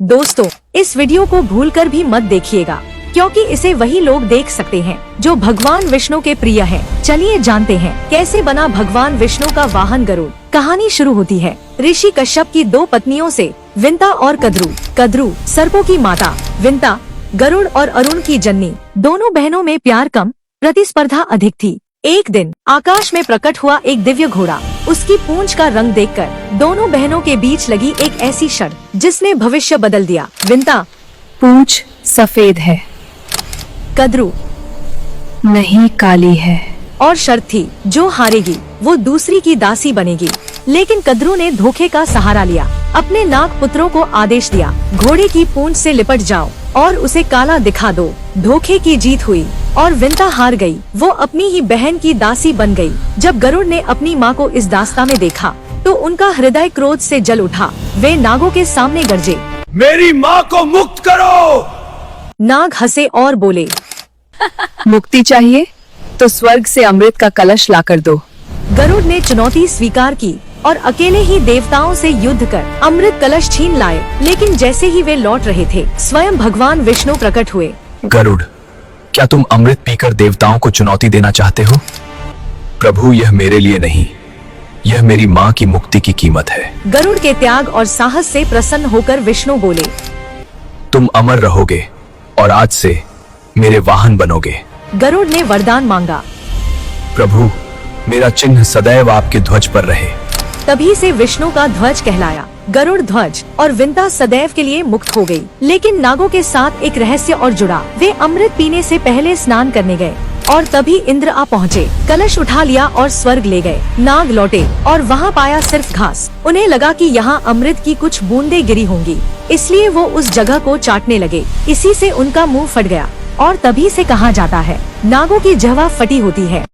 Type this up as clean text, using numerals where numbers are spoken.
दोस्तों, इस वीडियो को भूलकर भी मत देखिएगा, क्योंकि इसे वही लोग देख सकते हैं जो भगवान विष्णु के प्रिय हैं। चलिए जानते हैं कैसे बना भगवान विष्णु का वाहन गरुड़। कहानी शुरू होती है ऋषि कश्यप की दो पत्नियों से, विंता और कद्रू। कद्रू सर्पों की माता, विंता गरुड़ और अरुण की जननी। दोनों बहनों में प्यार कम, प्रतिस्पर्धा अधिक थी। एक दिन आकाश में प्रकट हुआ एक दिव्य घोड़ा। उसकी पूंछ का रंग देखकर दोनों बहनों के बीच लगी एक ऐसी शर्त जिसने भविष्य बदल दिया। विंता, पूंछ सफेद है। कद्रू, नहीं, काली है। और शर्त थी जो हारेगी वो दूसरी की दासी बनेगी। लेकिन कद्रू ने धोखे का सहारा लिया। अपने नाग पुत्रों को आदेश दिया, घोड़े की पूंछ से लिपट जाओ और उसे काला दिखा दो। धोखे की जीत हुई और विंता हार गई। वो अपनी ही बहन की दासी बन गई। जब गरुड़ ने अपनी माँ को इस दास्तां में देखा तो उनका हृदय क्रोध से जल उठा। वे नागों के सामने गरजे, मेरी माँ को मुक्त करो। नाग हंसे और बोले, मुक्ति चाहिए तो स्वर्ग से अमृत का कलश लाकर दो। गरुड़ ने चुनौती स्वीकार की और अकेले ही देवताओं से युद्ध कर अमृत कलश छीन लाए। लेकिन जैसे ही वे लौट रहे थे, स्वयं भगवान विष्णु प्रकट हुए। गरुड़, क्या तुम अमृत पीकर देवताओं को चुनौती देना चाहते हो? प्रभु, यह मेरे लिए नहीं, यह मेरी माँ की मुक्ति की कीमत है। गरुड़ के त्याग और साहस से प्रसन्न होकर विष्णु बोले, तुम अमर रहोगे और आज से मेरे वाहन बनोगे। गरुड़ ने वरदान मांगा, प्रभु, मेरा चिन्ह सदैव आपके ध्वज पर रहे। तभी से विष्णु का ध्वज कहलाया गरुड़ ध्वज। और विंता सदैव के लिए मुक्त हो गई। लेकिन नागों के साथ एक रहस्य और जुड़ा। वे अमृत पीने से पहले स्नान करने गए और तभी इंद्र आ पहुँचे। कलश उठा लिया और स्वर्ग ले गए। नाग लौटे और वहाँ पाया सिर्फ घास। उन्हें लगा कि यहाँ अमृत की कुछ बूंदें गिरी होंगी, इसलिए वो उस जगह को चाटने लगे। इसी से उनका मुंह फट गया और तभी से कहा जाता है, नागों की जहवा फटी होती है।